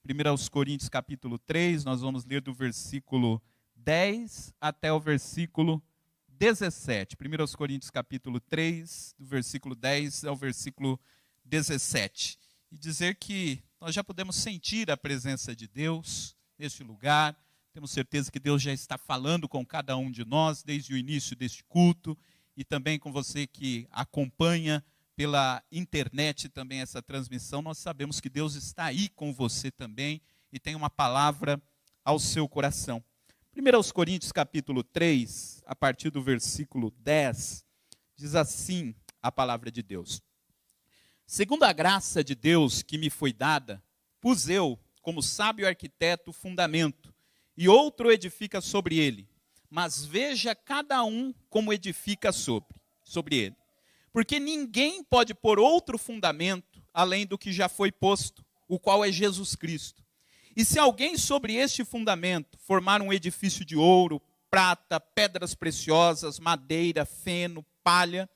1 aos Coríntios capítulo 3, nós vamos ler do versículo 10 até o versículo 17. 1 aos Coríntios capítulo 3, do versículo 10 ao versículo 17. E dizer que nós já podemos sentir a presença de Deus neste lugar. Temos certeza que Deus já está falando com cada um de nós desde o início deste culto e também com você que acompanha pela internet também essa transmissão. Nós sabemos que Deus está aí com você também e tem uma palavra ao seu coração. 1 aos Coríntios capítulo 3, a partir do versículo 10, diz assim a palavra de Deus. Segundo a graça de Deus que me foi dada, pus eu, como sábio arquiteto, o fundamento, e outro edifica sobre ele. Mas veja cada um como edifica sobre ele. Porque ninguém pode pôr outro fundamento além do que já foi posto, o qual é Jesus Cristo. E se alguém sobre este fundamento formar um edifício de ouro, prata, pedras preciosas, madeira, feno, palha,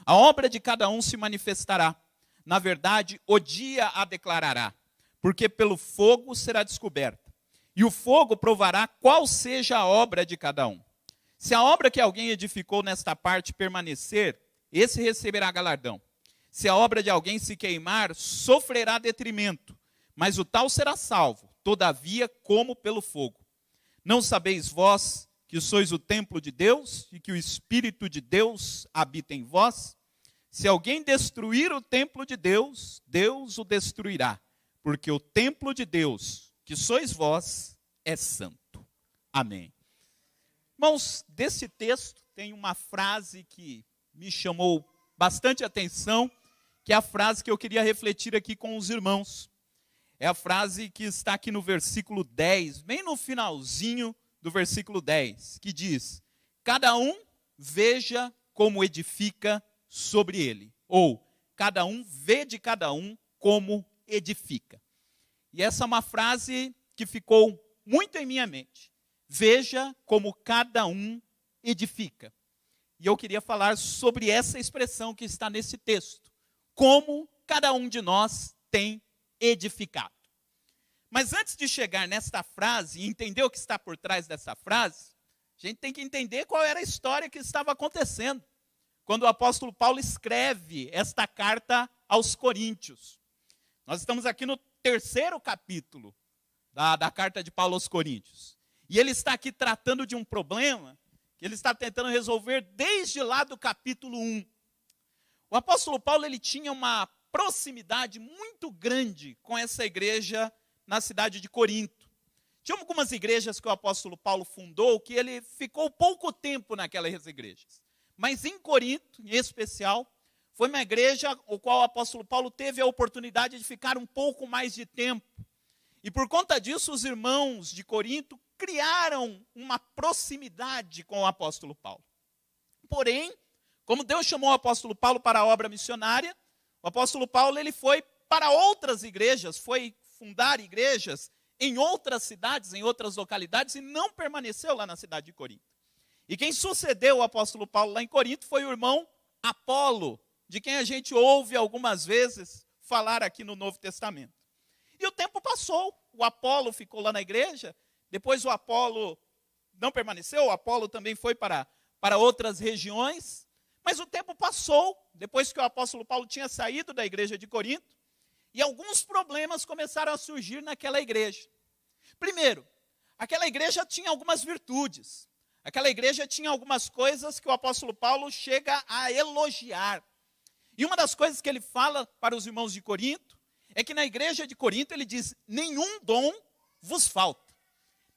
a obra de cada um se manifestará. Na verdade, o dia a declarará, porque pelo fogo será descoberta. E o fogo provará qual seja a obra de cada um. Se a obra que alguém edificou nesta parte permanecer, esse receberá galardão. Se a obra de alguém se queimar, sofrerá detrimento, mas o tal será salvo, todavia como pelo fogo. Não sabeis vós que sois o templo de Deus e que o Espírito de Deus habita em vós? Se alguém destruir o templo de Deus, Deus o destruirá, porque o templo de Deus, que sois vós, é santo. Amém. Irmãos, desse texto tem uma frase que me chamou bastante atenção, que é a frase que eu queria refletir aqui com os irmãos. É a frase que está aqui no versículo 10, bem no finalzinho do versículo 10, que diz: cada um veja como edifica sobre ele. Ou, cada um vê de cada um como edifica. E essa é uma frase que ficou muito em minha mente. Veja como cada um edifica. E eu queria falar sobre essa expressão que está nesse texto. Como cada um de nós tem edificado. Mas antes de chegar nesta frase e entender o que está por trás dessa frase, a gente tem que entender qual era a história que estava acontecendo quando o apóstolo Paulo escreve esta carta aos Coríntios. Nós estamos aqui no 3º capítulo da carta de Paulo aos Coríntios. E ele está aqui tratando de um problema que ele está tentando resolver desde lá do capítulo 1. O apóstolo Paulo ele tinha uma proximidade muito grande com essa igreja na cidade de Corinto. Tinha algumas igrejas que o apóstolo Paulo fundou que ele ficou pouco tempo naquelas igrejas. Mas em Corinto, em especial, foi uma igreja o qual o apóstolo Paulo teve a oportunidade de ficar um pouco mais de tempo. E por conta disso, os irmãos de Corinto criaram uma proximidade com o apóstolo Paulo. Porém, como Deus chamou o apóstolo Paulo para a obra missionária, o apóstolo Paulo ele foi para outras igrejas, foi fundar igrejas em outras cidades, em outras localidades, e não permaneceu lá na cidade de Corinto. E quem sucedeu o apóstolo Paulo lá em Corinto foi o irmão Apolo, de quem a gente ouve algumas vezes falar aqui no Novo Testamento. E o tempo passou, o Apolo ficou lá na igreja, depois o Apolo não permaneceu, o Apolo também foi para outras regiões, mas o tempo passou, depois que o apóstolo Paulo tinha saído da igreja de Corinto, e alguns problemas começaram a surgir naquela igreja. Primeiro, aquela igreja tinha algumas virtudes, aquela igreja tinha algumas coisas que o apóstolo Paulo chega a elogiar. E uma das coisas que ele fala para os irmãos de Corinto, é que na igreja de Corinto ele diz, nenhum dom vos falta.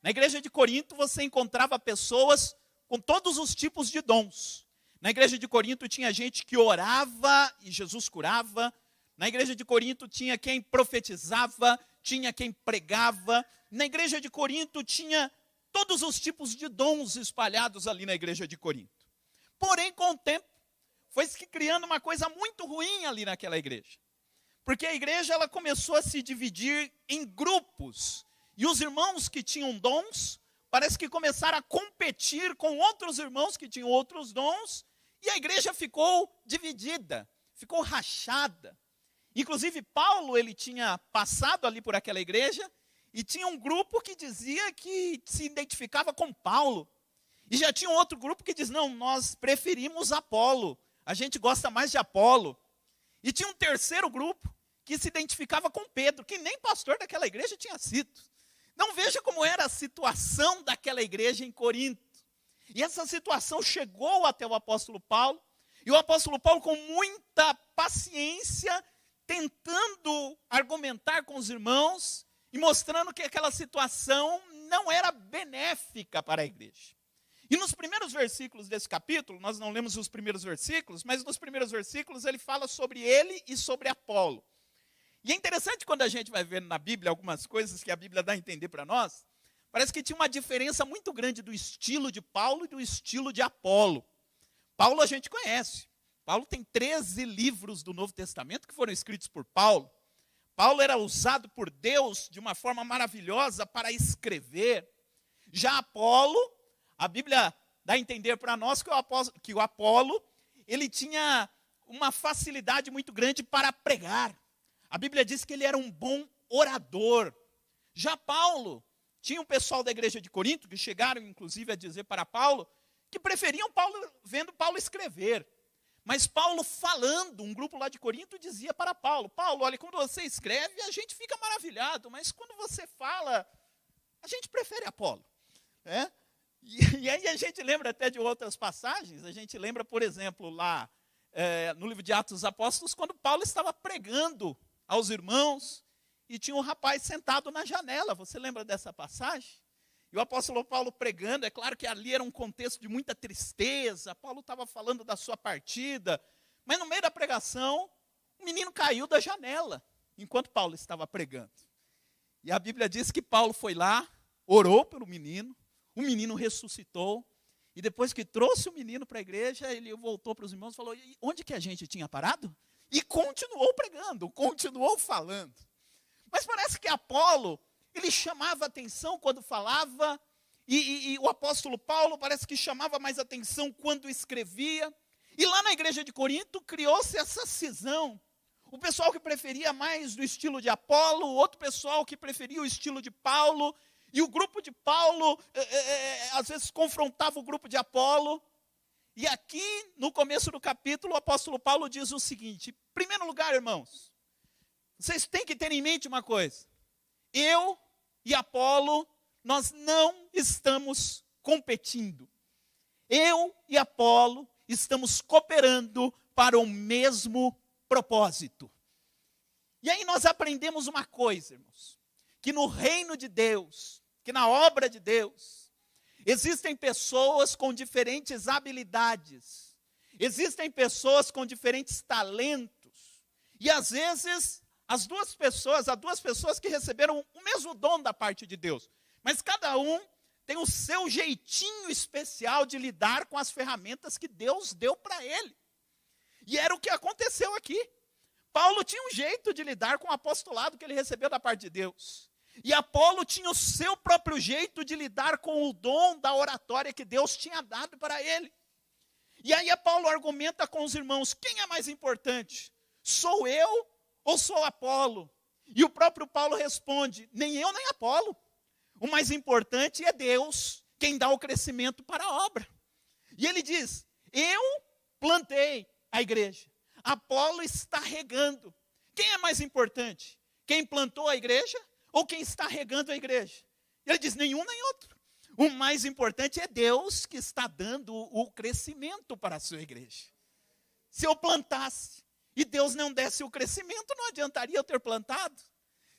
Na igreja de Corinto você encontrava pessoas com todos os tipos de dons. Na igreja de Corinto tinha gente que orava e Jesus curava. Na igreja de Corinto tinha quem profetizava, tinha quem pregava. Na igreja de Corinto tinha todos os tipos de dons espalhados ali na igreja de Corinto. Porém, com o tempo, foi se criando uma coisa muito ruim ali naquela igreja. Porque a igreja ela começou a se dividir em grupos. E os irmãos que tinham dons, parece que começaram a competir com outros irmãos que tinham outros dons. E a igreja ficou dividida, ficou rachada. Inclusive, Paulo, ele tinha passado ali por aquela igreja, E tinha um grupo que dizia que se identificava com Paulo. E já tinha um outro grupo que diz, não, nós preferimos Apolo. A gente gosta mais de Apolo. E tinha um terceiro grupo que se identificava com Pedro, que nem pastor daquela igreja tinha sido. Não, veja como era a situação daquela igreja em Corinto. E essa situação chegou até o apóstolo Paulo. E o apóstolo Paulo, com muita paciência, tentando argumentar com os irmãos e mostrando que aquela situação não era benéfica para a igreja. E nos primeiros versículos desse capítulo, nós não lemos os primeiros versículos, mas nos primeiros versículos ele fala sobre ele e sobre Apolo. E é interessante quando a gente vai ver na Bíblia algumas coisas que a Bíblia dá a entender para nós, parece que tinha uma diferença muito grande do estilo de Paulo e do estilo de Apolo. Paulo a gente conhece. Paulo tem 13 livros do Novo Testamento que foram escritos por Paulo. Paulo era usado por Deus de uma forma maravilhosa para escrever. Já Apolo, a Bíblia dá a entender para nós que o Apolo, ele tinha uma facilidade muito grande para pregar. A Bíblia diz que ele era um bom orador. Já Paulo, tinha um pessoal da igreja de Corinto, que chegaram inclusive a dizer para Paulo, que preferiam Paulo, vendo Paulo escrever. Mas Paulo falando, um grupo lá de Corinto dizia para Paulo, Paulo, olha, quando você escreve a gente fica maravilhado, mas quando você fala, a gente prefere Apolo. E aí a gente lembra até de outras passagens, a gente lembra, por exemplo, lá no livro de Atos dos Apóstolos, quando Paulo estava pregando aos irmãos, e tinha um rapaz sentado na janela, você lembra dessa passagem? E o apóstolo Paulo pregando, é claro que ali era um contexto de muita tristeza, Paulo estava falando da sua partida, mas no meio da pregação, o menino caiu da janela, enquanto Paulo estava pregando. E a Bíblia diz que Paulo foi lá, orou pelo menino, o menino ressuscitou, e depois que trouxe o menino para a igreja, ele voltou para os irmãos e falou, onde que a gente tinha parado? E continuou pregando, continuou falando. Mas parece que Apolo, ele chamava atenção quando falava, e o apóstolo Paulo parece que chamava mais atenção quando escrevia. E lá na igreja de Corinto criou-se essa cisão. O pessoal que preferia mais do estilo de Apolo, o outro pessoal que preferia o estilo de Paulo, e o grupo de Paulo, às vezes confrontava o grupo de Apolo. E aqui, no começo do capítulo, o apóstolo Paulo diz o seguinte, em primeiro lugar, irmãos, vocês têm que ter em mente uma coisa, eu e Apolo, nós não estamos competindo. Eu e Apolo estamos cooperando para o mesmo propósito. E aí nós aprendemos uma coisa, irmãos, que no reino de Deus, que na obra de Deus, existem pessoas com diferentes habilidades, existem pessoas com diferentes talentos, e às vezes há duas pessoas que receberam o mesmo dom da parte de Deus, mas cada um tem o seu jeitinho especial de lidar com as ferramentas que Deus deu para ele. E era o que aconteceu aqui. Paulo tinha um jeito de lidar com o apostolado que ele recebeu da parte de Deus. E Apolo tinha o seu próprio jeito de lidar com o dom da oratória que Deus tinha dado para ele. E aí Paulo argumenta com os irmãos, quem é mais importante? Sou eu ou sou Apolo? E o próprio Paulo responde, nem eu nem Apolo. O mais importante é Deus, quem dá o crescimento para a obra. E ele diz, eu plantei a igreja, Apolo está regando. Quem é mais importante? Quem plantou a igreja ou quem está regando a igreja? E ele diz, nenhum nem outro. O mais importante é Deus que está dando o crescimento para a sua igreja. Se eu plantasse e Deus não desse o crescimento, não adiantaria eu ter plantado.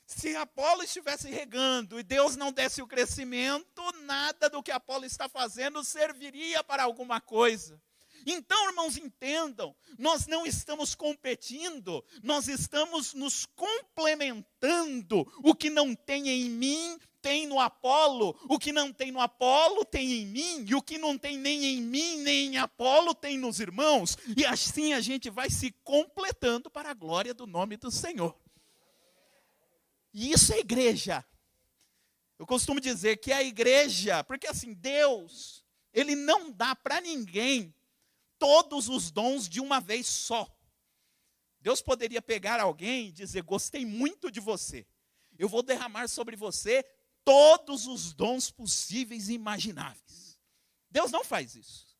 Se Apolo estivesse regando e Deus não desse o crescimento, nada do que Apolo está fazendo serviria para alguma coisa. Então, irmãos, entendam, nós não estamos competindo, nós estamos nos complementando. O que não tem em mim, tem no Apolo. O que não tem no Apolo, tem em mim. E o que não tem nem em mim, nem em Apolo, tem nos irmãos. E assim a gente vai se completando para a glória do nome do Senhor. E isso é igreja. Eu costumo dizer que a igreja, porque assim, Deus, Ele não dá para ninguém todos os dons de uma vez só. Deus poderia pegar alguém e dizer, gostei muito de você, Eu vou derramar sobre você todos os dons possíveis e imagináveis. Deus não faz isso.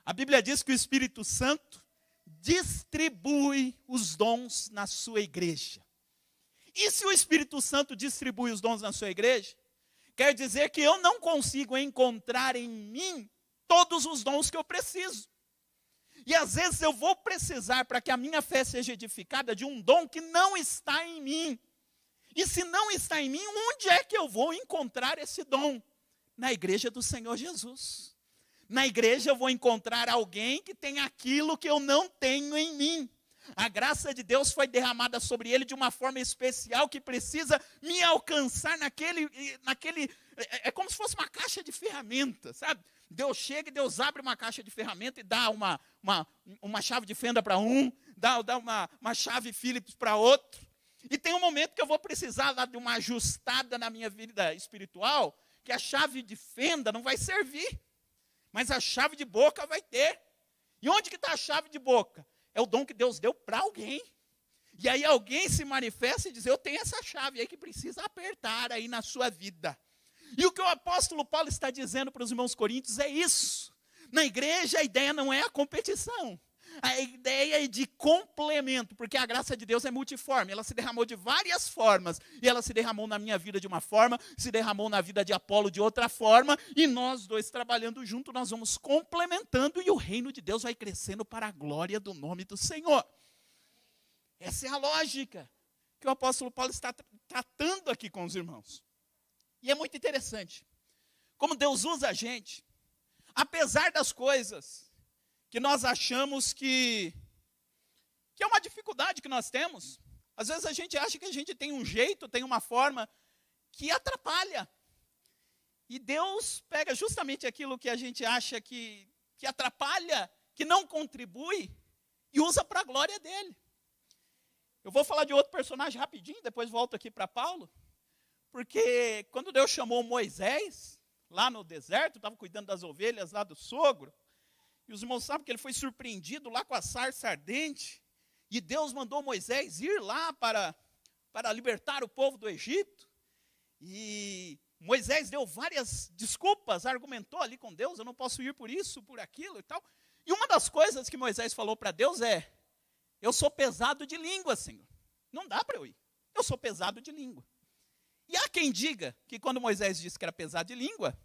A Bíblia diz que o Espírito Santo distribui os dons na sua igreja. E se o Espírito Santo distribui os dons na sua igreja, quer dizer que eu não consigo encontrar em mim todos os dons que eu preciso. E às vezes eu vou precisar, para que a minha fé seja edificada, de um dom que não está em mim. E se não está em mim, onde é que eu vou encontrar esse dom? Na igreja do Senhor Jesus. Na igreja eu vou encontrar alguém que tem aquilo que eu não tenho em mim. A graça de Deus foi derramada sobre ele de uma forma especial que precisa me alcançar naquele é como se fosse uma caixa de ferramentas, sabe? Deus chega e Deus abre uma caixa de ferramentas e dá uma chave de fenda para um, dá uma chave Phillips para outro. E tem um momento que eu vou precisar lá de uma ajustada na minha vida espiritual, que a chave de fenda não vai servir, mas a chave de boca vai ter. E onde que está a chave de boca? É o dom que Deus deu para alguém. E aí alguém se manifesta e diz, eu tenho essa chave aí que precisa apertar aí na sua vida. E o que o apóstolo Paulo está dizendo para os irmãos coríntios é isso. Na igreja a ideia não é a competição. A ideia é de complemento, porque a graça de Deus é multiforme. Ela se derramou de várias formas. E ela se derramou na minha vida de uma forma, se derramou na vida de Apolo de outra forma. E nós dois trabalhando juntos, nós vamos complementando e o reino de Deus vai crescendo para a glória do nome do Senhor. Essa é a lógica que o apóstolo Paulo está tratando aqui com os irmãos. E é muito interessante como Deus usa a gente, apesar das coisas que nós achamos que é uma dificuldade que nós temos. Às vezes a gente acha que a gente tem um jeito, tem uma forma que atrapalha. E Deus pega justamente aquilo que a gente acha que atrapalha, que não contribui, e usa para a glória dele. Eu vou falar de outro personagem rapidinho, depois volto aqui para Paulo. Porque quando Deus chamou Moisés, lá no deserto, estava cuidando das ovelhas lá do sogro, e os irmãos sabem que ele foi surpreendido lá com a sarça ardente, e Deus mandou Moisés ir lá para libertar o povo do Egito, e Moisés deu várias desculpas, argumentou ali com Deus, eu não posso ir por isso, por aquilo e tal. E uma das coisas que Moisés falou para Deus é, eu sou pesado de língua, Senhor, não dá para eu ir, eu sou pesado de língua. E há quem diga que quando Moisés disse que era pesado de língua,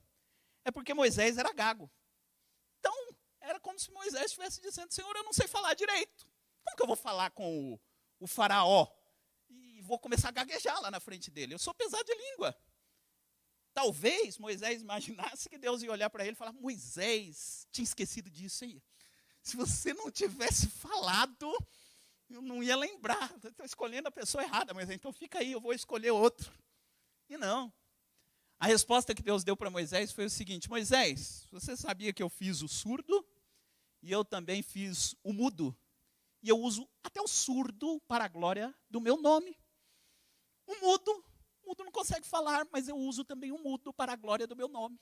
é porque Moisés era gago. Então, era como se Moisés estivesse dizendo, Senhor, eu não sei falar direito. Como que eu vou falar com o faraó? E vou começar a gaguejar lá na frente dele. Eu sou pesado de língua. Talvez Moisés imaginasse que Deus ia olhar para ele e falar, Moisés, tinha esquecido disso aí. Se você não tivesse falado, eu não ia lembrar. Estou escolhendo a pessoa errada, mas então fica aí, eu vou escolher outro. E não. A resposta que Deus deu para Moisés foi o seguinte, Moisés, você sabia que eu fiz o surdo? E eu também fiz o mudo. E eu uso até o surdo para a glória do meu nome. O mudo não consegue falar, mas eu uso também o mudo para a glória do meu nome.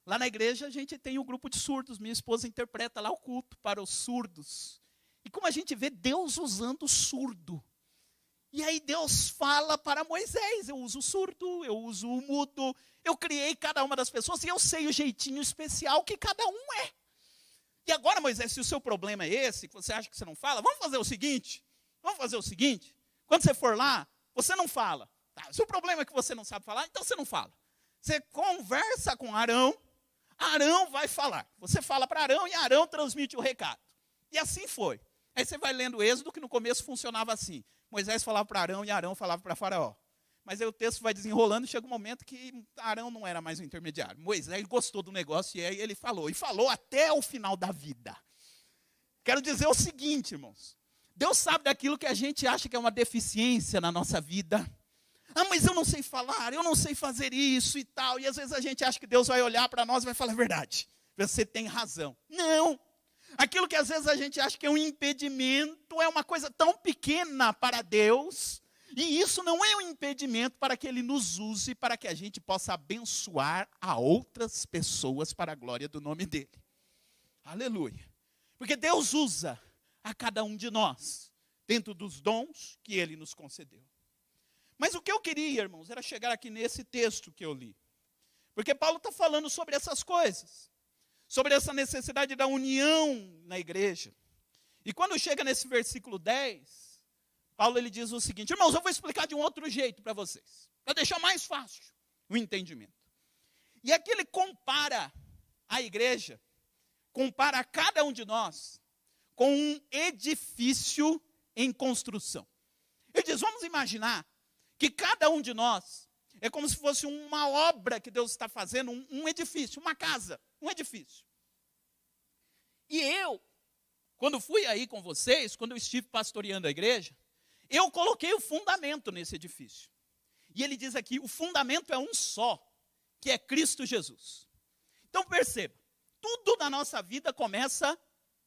Lá na igreja a gente tem um grupo de surdos, minha esposa interpreta lá o culto para os surdos. E como a gente vê Deus usando o surdo. E aí Deus fala para Moisés, eu uso o surdo, eu uso o mudo, eu criei cada uma das pessoas e eu sei o jeitinho especial que cada um é. E agora, Moisés, se o seu problema é esse, que você acha que você não fala, vamos fazer o seguinte, quando você for lá, você não fala. Tá? Se o problema é que você não sabe falar, então você não fala. Você conversa com Arão, Arão vai falar. Você fala para Arão e Arão transmite o recado. E assim foi. Aí você vai lendo o Êxodo, que no começo funcionava assim. Moisés falava para Arão e Arão falava para Faraó. Mas aí o texto vai desenrolando e chega um momento que Arão não era mais o intermediário. Moisés gostou do negócio e aí ele falou. E falou até o final da vida. Quero dizer o seguinte, irmãos. Deus sabe daquilo que a gente acha que é uma deficiência na nossa vida. Ah, mas eu não sei falar, eu não sei fazer isso e tal. E às vezes a gente acha que Deus vai olhar para nós e vai falar a verdade. Você tem razão. Não. Aquilo que às vezes a gente acha que é um impedimento é uma coisa tão pequena para Deus. E isso não é um impedimento para que Ele nos use, para que a gente possa abençoar a outras pessoas para a glória do nome dEle. Aleluia. Porque Deus usa a cada um de nós, dentro dos dons que Ele nos concedeu. Mas o que eu queria, irmãos, era chegar aqui nesse texto que eu li. Porque Paulo está falando sobre essas coisas. Sobre essa necessidade da união na igreja. E quando chega nesse versículo 10, Paulo ele diz o seguinte: irmãos, eu vou explicar de um outro jeito para vocês, para deixar mais fácil o entendimento. E aqui ele compara a igreja, compara cada um de nós com um edifício em construção. Ele diz, vamos imaginar que cada um de nós é como se fosse uma obra que Deus está fazendo, um edifício, uma casa, um edifício. E eu, quando fui aí com vocês, quando eu estive pastoreando a igreja, eu coloquei o fundamento nesse edifício. E ele diz aqui, o fundamento é um só, que é Cristo Jesus. Então perceba, tudo na nossa vida começa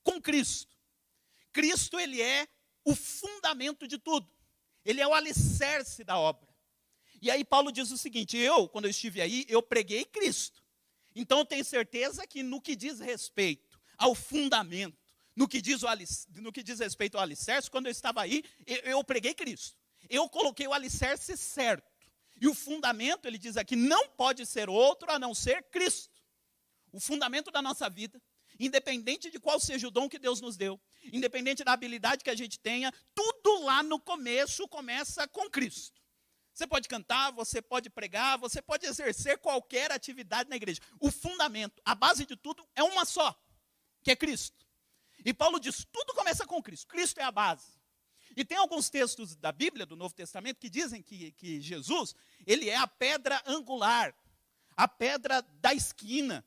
com Cristo. Cristo, ele é o fundamento de tudo. Ele é o alicerce da obra. E aí Paulo diz o seguinte, quando eu estive aí, eu preguei Cristo. Então eu tenho certeza que no que diz respeito ao fundamento, no que diz respeito ao alicerce, quando eu estava aí, eu preguei Cristo. Eu coloquei o alicerce certo. E o fundamento, ele diz aqui, não pode ser outro a não ser Cristo. O fundamento da nossa vida, independente de qual seja o dom que Deus nos deu, independente da habilidade que a gente tenha, tudo lá no começo começa com Cristo. Você pode cantar, você pode pregar, você pode exercer qualquer atividade na igreja. O fundamento, a base de tudo é uma só, que é Cristo. E Paulo diz, tudo começa com Cristo. Cristo é a base. E tem alguns textos da Bíblia, do Novo Testamento, que dizem que Jesus, ele é a pedra angular, a pedra da esquina.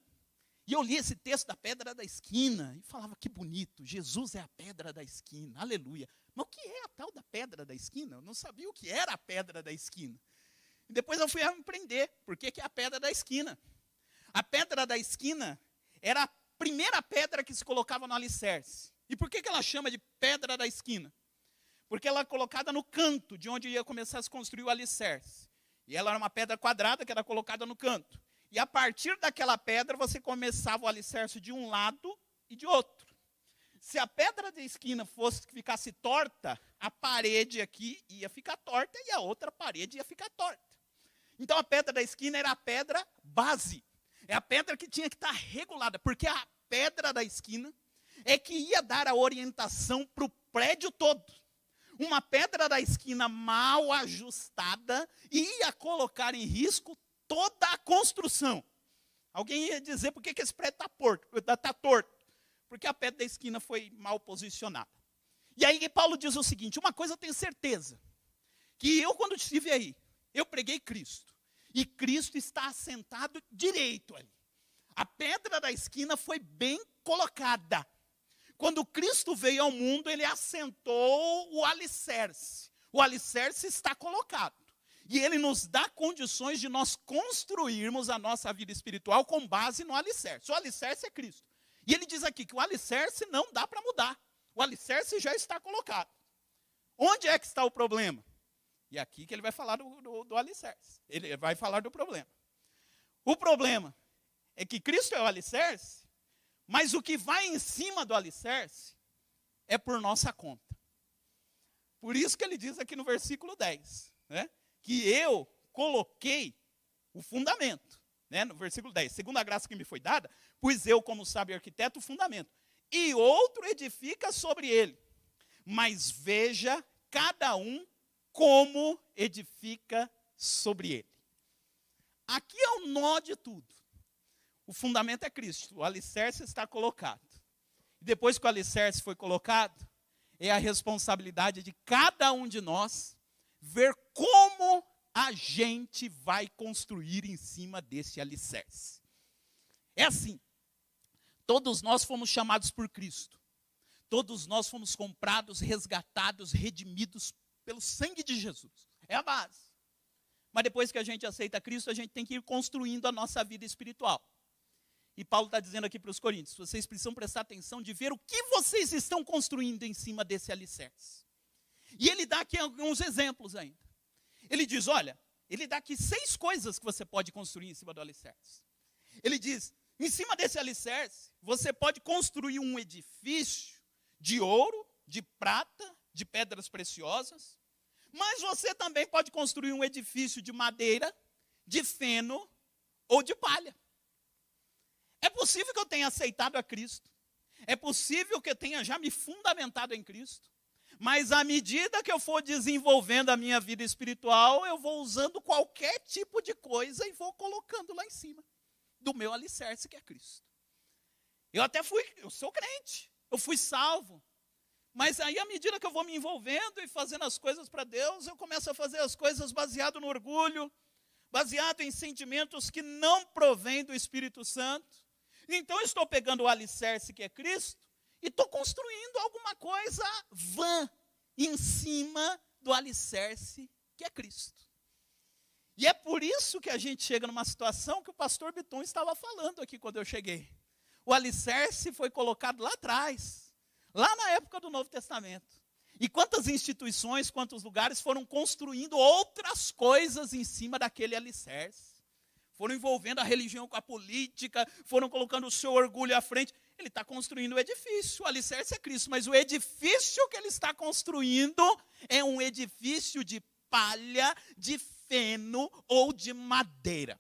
E eu li esse texto da pedra da esquina e falava, que bonito, Jesus é a pedra da esquina, aleluia. Mas o que é a tal da pedra da esquina? Eu não sabia o que era a pedra da esquina. E depois eu fui aprender por que é a pedra da esquina. A pedra da esquina era a primeira pedra que se colocava no alicerce. E por que ela chama de pedra da esquina? Porque ela é colocada no canto de onde ia começar a se construir o alicerce. E ela era uma pedra quadrada que era colocada no canto. E a partir daquela pedra, você começava o alicerce de um lado e de outro. Se a pedra de esquina ficasse torta, a parede aqui ia ficar torta e a outra parede ia ficar torta. Então a pedra da esquina era a pedra base. É a pedra que tinha que estar regulada, porque a pedra da esquina é que ia dar a orientação para o prédio todo. Uma pedra da esquina mal ajustada ia colocar em risco toda a construção. Alguém ia dizer, por que esse prédio está torto? Porque a pedra da esquina foi mal posicionada. E aí Paulo diz o seguinte, uma coisa eu tenho certeza, que eu quando estive aí, eu preguei Cristo. E Cristo está assentado direito ali. A pedra da esquina foi bem colocada. Quando Cristo veio ao mundo, ele assentou o alicerce. O alicerce está colocado. E ele nos dá condições de nós construirmos a nossa vida espiritual com base no alicerce. O alicerce é Cristo. E ele diz aqui que o alicerce não dá para mudar. O alicerce já está colocado. Onde é que está o problema? E aqui que ele vai falar do alicerce. Ele vai falar do problema. O problema é que Cristo é o alicerce, mas o que vai em cima do alicerce é por nossa conta. Por isso que ele diz aqui no versículo 10, né? Que eu coloquei o fundamento, né, no versículo 10, segundo a graça que me foi dada, pus eu como sábio arquiteto o fundamento, e outro edifica sobre ele, mas veja cada um como edifica sobre ele. Aqui é o nó de tudo. O fundamento é Cristo, o alicerce está colocado. E depois que o alicerce foi colocado, é a responsabilidade de cada um de nós ver como a gente vai construir em cima desse alicerce. É assim, todos nós fomos chamados por Cristo. Todos nós fomos comprados, resgatados, redimidos pelo sangue de Jesus. É a base. Mas depois que a gente aceita Cristo, a gente tem que ir construindo a nossa vida espiritual. E Paulo está dizendo aqui para os coríntios, vocês precisam prestar atenção de ver o que vocês estão construindo em cima desse alicerce. E ele dá aqui alguns exemplos ainda. Ele diz, olha, ele dá aqui 6 coisas que você pode construir em cima do alicerce. Ele diz, em cima desse alicerce, você pode construir um edifício de ouro, de prata, de pedras preciosas. Mas você também pode construir um edifício de madeira, de feno ou de palha. É possível que eu tenha aceitado a Cristo. É possível que eu tenha já me fundamentado em Cristo. Mas à medida que eu for desenvolvendo a minha vida espiritual, eu vou usando qualquer tipo de coisa e vou colocando lá em cima do meu alicerce, que é Cristo. Eu sou crente, eu fui salvo. Mas aí, à medida que eu vou me envolvendo e fazendo as coisas para Deus, eu começo a fazer as coisas baseado no orgulho, baseado em sentimentos que não provêm do Espírito Santo. Então, eu estou pegando o alicerce, que é Cristo, e estou construindo alguma coisa vã em cima do alicerce, que é Cristo. E é por isso que a gente chega numa situação que o pastor Biton estava falando aqui quando eu cheguei. O alicerce foi colocado lá atrás, lá na época do Novo Testamento. E quantas instituições, quantos lugares foram construindo outras coisas em cima daquele alicerce. Foram envolvendo a religião com a política, foram colocando o seu orgulho à frente. Ele está construindo o edifício, o alicerce é Cristo, mas o edifício que ele está construindo é um edifício de palha, de feno ou de madeira.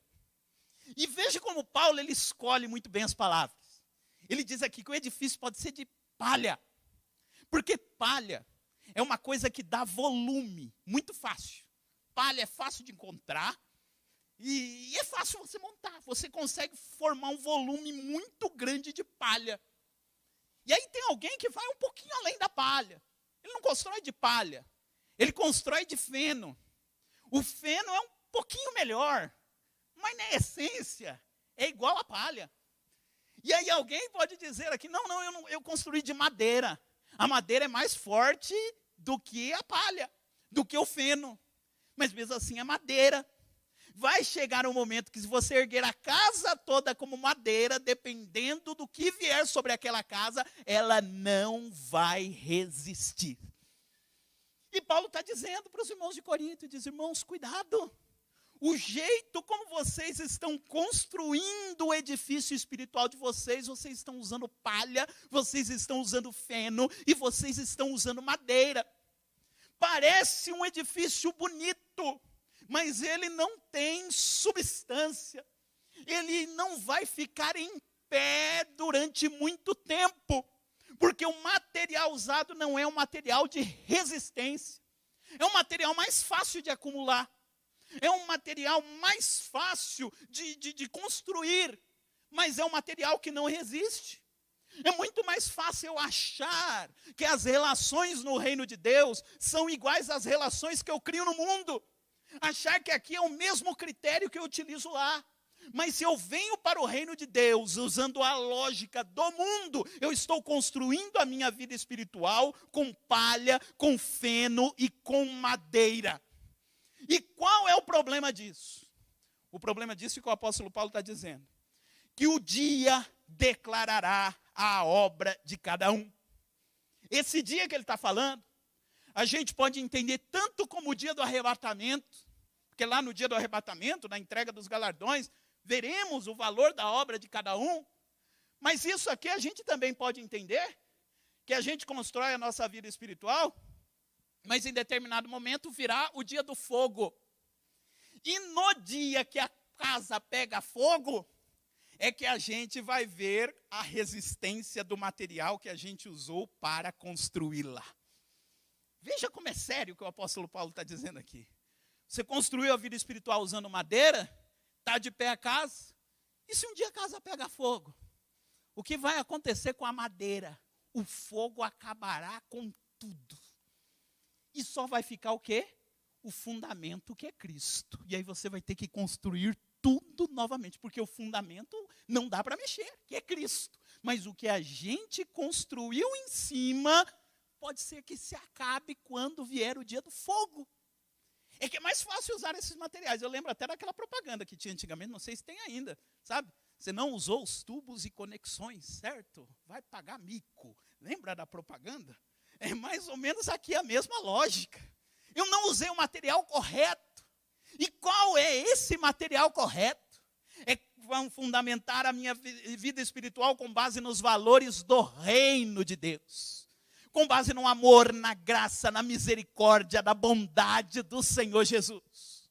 E veja como Paulo ele escolhe muito bem as palavras. Ele diz aqui que o edifício pode ser de palha, porque palha é uma coisa que dá volume, muito fácil. Palha é fácil de encontrar e é fácil você montar. Você consegue formar um volume muito grande de palha. E aí tem alguém que vai um pouquinho além da palha. Ele não constrói de palha, ele constrói de feno. O feno é um pouquinho melhor, mas na essência é igual à palha. E aí alguém pode dizer aqui, eu construí de madeira. A madeira é mais forte do que a palha, do que o feno. Mas mesmo assim é madeira. Vai chegar um momento que se você erguer a casa toda como madeira, dependendo do que vier sobre aquela casa, ela não vai resistir. E Paulo está dizendo para os irmãos de Corinto, diz, irmãos, cuidado. O jeito como vocês estão construindo o edifício espiritual de vocês estão usando palha, vocês estão usando feno e vocês estão usando madeira. Parece um edifício bonito, mas ele não tem substância. Ele não vai ficar em pé durante muito tempo, porque o material usado não é um material de resistência. É um material mais fácil de acumular. É um material mais fácil de construir, mas é um material que não resiste. É muito mais fácil eu achar que as relações no reino de Deus são iguais às relações que eu crio no mundo. Achar que aqui é o mesmo critério que eu utilizo lá. Mas se eu venho para o reino de Deus usando a lógica do mundo, eu estou construindo a minha vida espiritual com palha, com feno e com madeira. E qual é o problema disso? O problema disso é que o apóstolo Paulo está dizendo. Que o dia declarará a obra de cada um. Esse dia que ele está falando, a gente pode entender tanto como o dia do arrebatamento, porque lá no dia do arrebatamento, na entrega dos galardões, veremos o valor da obra de cada um. Mas isso aqui a gente também pode entender, que a gente constrói a nossa vida espiritual, mas em determinado momento virá o dia do fogo. E no dia que a casa pega fogo, é que a gente vai ver a resistência do material que a gente usou para construí-la. Veja como é sério o que o apóstolo Paulo está dizendo aqui. Você construiu a vida espiritual usando madeira, está de pé a casa, e se um dia a casa pega fogo? O que vai acontecer com a madeira? O fogo acabará com tudo. E só vai ficar o quê? O fundamento, que é Cristo. E aí você vai ter que construir tudo novamente, porque o fundamento não dá para mexer, que é Cristo. Mas o que a gente construiu em cima, pode ser que se acabe quando vier o dia do fogo. É que é mais fácil usar esses materiais. Eu lembro até daquela propaganda que tinha antigamente, não sei se tem ainda, sabe? Você não usou os tubos e conexões, certo? Vai pagar mico. Lembra da propaganda? É mais ou menos aqui a mesma lógica. Eu não usei o material correto. E qual é esse material correto? É fundamentar a minha vida espiritual com base nos valores do reino de Deus. com base no amor, na graça, na misericórdia, na bondade do Senhor Jesus.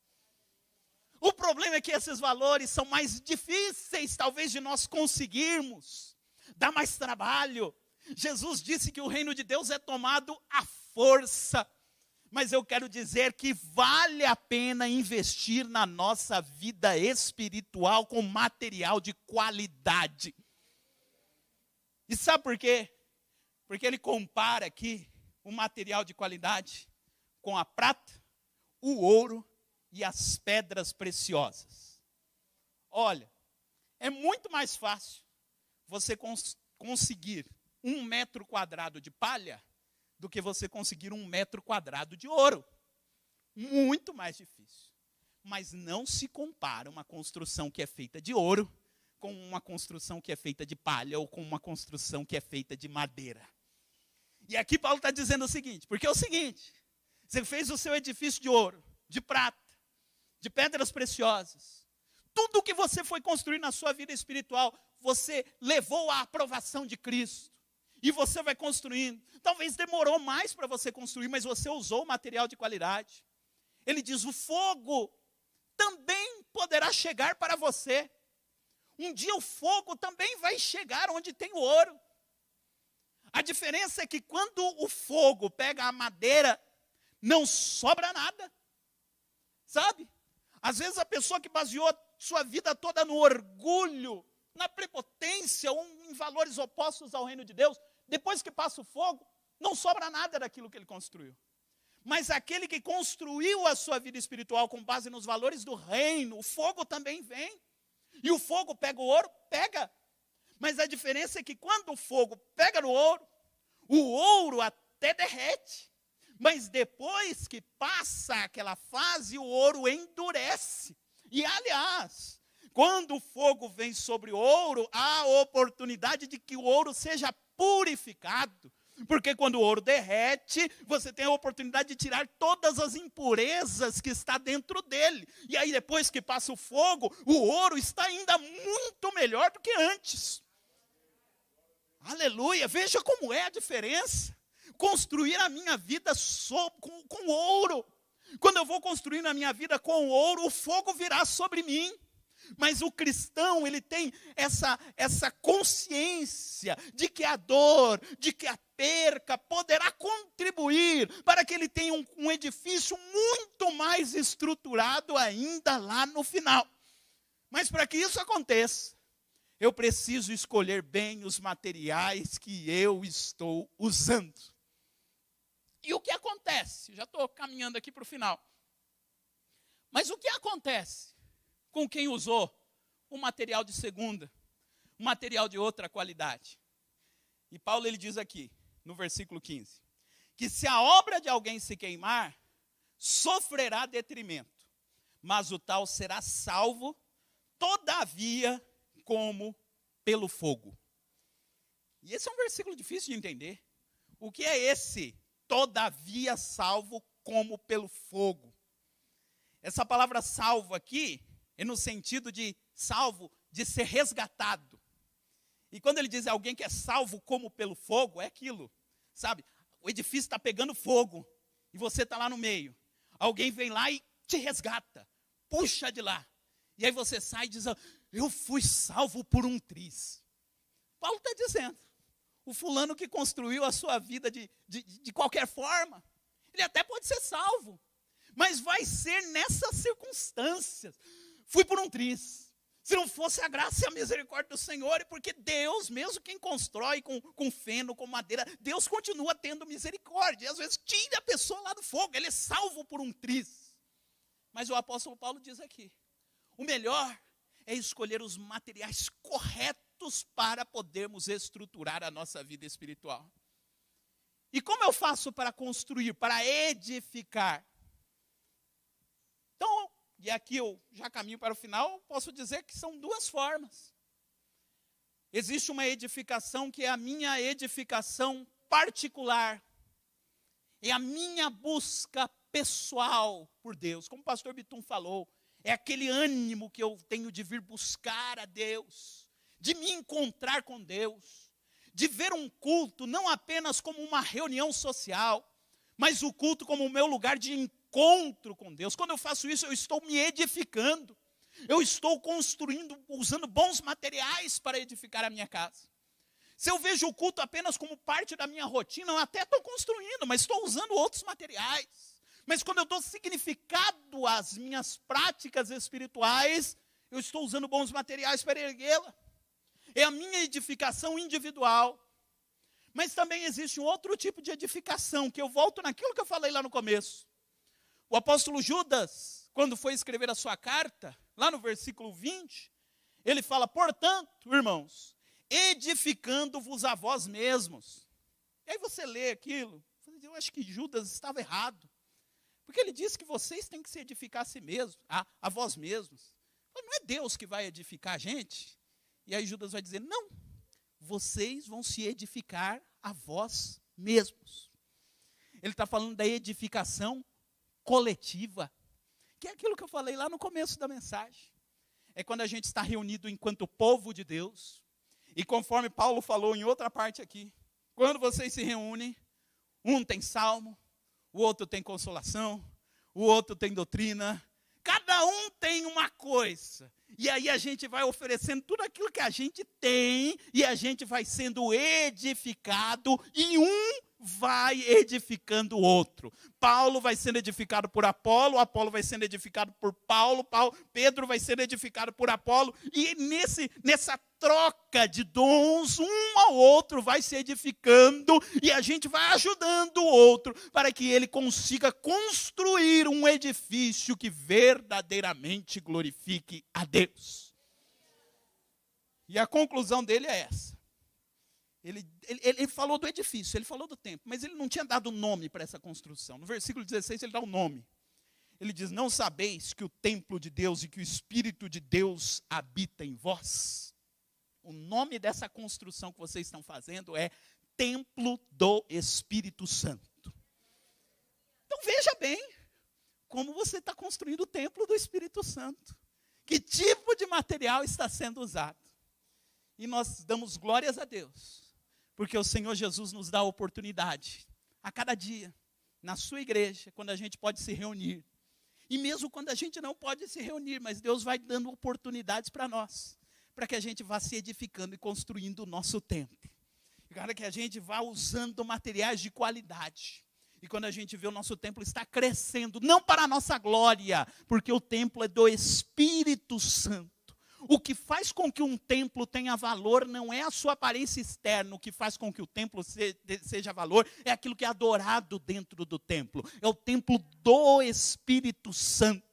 O problema é que esses valores são mais difíceis, talvez, de nós conseguirmos, dá mais trabalho. Jesus disse que o reino de Deus é tomado à força, mas eu quero dizer que vale a pena investir na nossa vida espiritual com material de qualidade. E sabe por quê? Porque ele compara aqui o material de qualidade com a prata, o ouro e as pedras preciosas. Olha, é muito mais fácil você conseguir 1 metro quadrado de palha do que você conseguir 1 metro quadrado de ouro. Muito mais difícil. Mas não se compara uma construção que é feita de ouro com uma construção que é feita de palha ou com uma construção que é feita de madeira. E aqui Paulo está dizendo o seguinte, porque é o seguinte, você fez o seu edifício de ouro, de prata, de pedras preciosas. Tudo que você foi construir na sua vida espiritual, você levou à aprovação de Cristo. E você vai construindo. Talvez demorou mais para você construir, mas você usou material de qualidade. Ele diz, o fogo também poderá chegar para você. Um dia o fogo também vai chegar onde tem o ouro. A diferença é que quando o fogo pega a madeira, não sobra nada. Sabe? Às vezes a pessoa que baseou sua vida toda no orgulho, na prepotência, ou em valores opostos ao reino de Deus, depois que passa o fogo, não sobra nada daquilo que ele construiu. Mas aquele que construiu a sua vida espiritual com base nos valores do reino, o fogo também vem. E o fogo pega o ouro? Pega. Mas a diferença é que quando o fogo pega no ouro, o ouro até derrete. Mas depois que passa aquela fase, o ouro endurece. E aliás, quando o fogo vem sobre o ouro, há a oportunidade de que o ouro seja purificado. Porque quando o ouro derrete, você tem a oportunidade de tirar todas as impurezas que está dentro dele. E aí depois que passa o fogo, o ouro está ainda muito melhor do que antes. Aleluia, veja como é a diferença. Construir a minha vida com ouro. Quando eu vou construindo a minha vida com ouro, o fogo virá sobre mim. Mas o cristão, ele tem essa consciência de que a dor, de que a perca poderá contribuir para que ele tenha um edifício muito mais estruturado ainda lá no final. Mas para que isso aconteça, eu preciso escolher bem os materiais que eu estou usando. E o que acontece? Já estou caminhando aqui para o final. Mas o que acontece com quem usou um material de segunda, um material de outra qualidade? E Paulo ele diz aqui, no versículo 15, que se a obra de alguém se queimar, sofrerá detrimento, mas o tal será salvo, todavia, como pelo fogo. E esse é um versículo difícil de entender. O que é esse? Todavia salvo como pelo fogo. Essa palavra salvo aqui é no sentido de salvo, de ser resgatado. E quando ele diz alguém que é salvo como pelo fogo, é aquilo, sabe? O edifício está pegando fogo e você está lá no meio. Alguém vem lá e te resgata, puxa de lá. E aí você sai e diz, eu fui salvo por um triz. Paulo está dizendo, o fulano que construiu a sua vida de qualquer forma, ele até pode ser salvo, mas vai ser nessas circunstâncias. Fui por um triz. Se não fosse a graça e a misericórdia do Senhor, porque Deus, mesmo quem constrói com feno, com madeira, Deus continua tendo misericórdia. E às vezes tira a pessoa lá do fogo, ele é salvo por um triz. Mas o apóstolo Paulo diz aqui, o melhor é escolher os materiais corretos para podermos estruturar a nossa vida espiritual. E como eu faço para construir, para edificar? Então, e aqui eu já caminho para o final, posso dizer que são duas formas. Existe uma edificação que é a minha edificação particular. É a minha busca pessoal por Deus. Como o pastor Bitum falou, é aquele ânimo que eu tenho de vir buscar a Deus, de me encontrar com Deus, de ver um culto não apenas como uma reunião social, mas o culto como o meu lugar de encontro com Deus. Quando eu faço isso, eu estou me edificando. Eu estou construindo, usando bons materiais para edificar a minha casa. Se eu vejo o culto apenas como parte da minha rotina, eu até estou construindo, mas estou usando outros materiais. Mas quando eu dou significado às minhas práticas espirituais, eu estou usando bons materiais para erguê-la. É a minha edificação individual. Mas também existe um outro tipo de edificação, que eu volto naquilo que eu falei lá no começo. O apóstolo Judas, quando foi escrever a sua carta, lá no versículo 20, ele fala, portanto, irmãos, edificando-vos a vós mesmos. E aí você lê aquilo, eu acho que Judas estava errado. Porque ele disse que vocês têm que se edificar a si mesmos, a vós mesmos. Não é Deus que vai edificar a gente? E aí Judas vai dizer, não, vocês vão se edificar a vós mesmos. Ele está falando da edificação coletiva, que é aquilo que eu falei lá no começo da mensagem. É quando a gente está reunido enquanto povo de Deus, e conforme Paulo falou em outra parte aqui, quando vocês se reúnem, um tem salmo, o outro tem consolação, o outro tem doutrina, cada um tem uma coisa. E aí a gente vai oferecendo tudo aquilo que a gente tem, e a gente vai sendo edificado, e um vai edificando o outro. Paulo vai sendo edificado por Apolo, Apolo vai sendo edificado por Paulo, Pedro vai sendo edificado por Apolo, e nessa troca de dons, um ao outro vai se edificando, e a gente vai ajudando o outro, para que ele consiga construir um edifício que verdadeiramente glorifique a Deus. E a conclusão dele é essa. Ele falou do edifício, ele falou do templo, mas ele não tinha dado nome para essa construção. No versículo 16 ele dá o nome. Ele diz, não sabeis que o templo de Deus e que o Espírito de Deus habita em vós? O nome dessa construção que vocês estão fazendo é Templo do Espírito Santo. Então veja bem como você está construindo o templo do Espírito Santo. Que tipo de material está sendo usado? E nós damos glórias a Deus, porque o Senhor Jesus nos dá a oportunidade, a cada dia, na sua igreja, quando a gente pode se reunir. E mesmo quando a gente não pode se reunir, mas Deus vai dando oportunidades para nós, para que a gente vá se edificando e construindo o nosso templo. E para que a gente vá usando materiais de qualidade. E quando a gente vê o nosso templo está crescendo, não para a nossa glória, porque o templo é do Espírito Santo. O que faz com que um templo tenha valor não é a sua aparência externa. O que faz com que o templo seja valor é aquilo que é adorado dentro do templo. É o templo do Espírito Santo.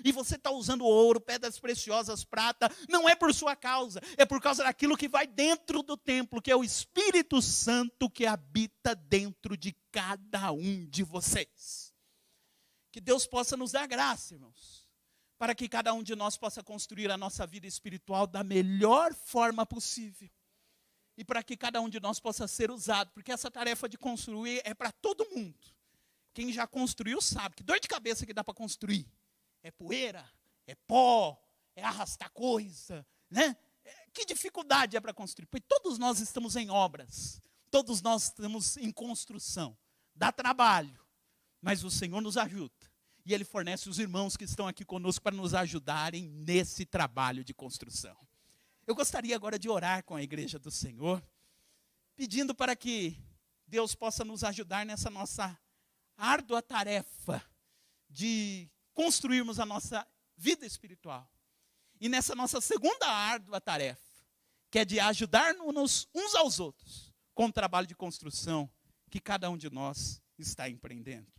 E você está usando ouro, pedras preciosas, prata, não é por sua causa. É por causa daquilo que vai dentro do templo, que é o Espírito Santo que habita dentro de cada um de vocês. Que Deus possa nos dar graça, irmãos, para que cada um de nós possa construir a nossa vida espiritual da melhor forma possível. E para que cada um de nós possa ser usado, porque essa tarefa de construir é para todo mundo. Quem já construiu sabe que dor de cabeça que dá para construir. É poeira, é pó, é arrastar coisa, né? Que dificuldade é para construir? Porque todos nós estamos em obras, todos nós estamos em construção. Dá trabalho, mas o Senhor nos ajuda. E Ele fornece os irmãos que estão aqui conosco para nos ajudarem nesse trabalho de construção. Eu gostaria agora de orar com a igreja do Senhor, pedindo para que Deus possa nos ajudar nessa nossa árdua tarefa de construirmos a nossa vida espiritual. E nessa nossa segunda árdua tarefa, que é de ajudar-nos uns aos outros com o trabalho de construção que cada um de nós está empreendendo.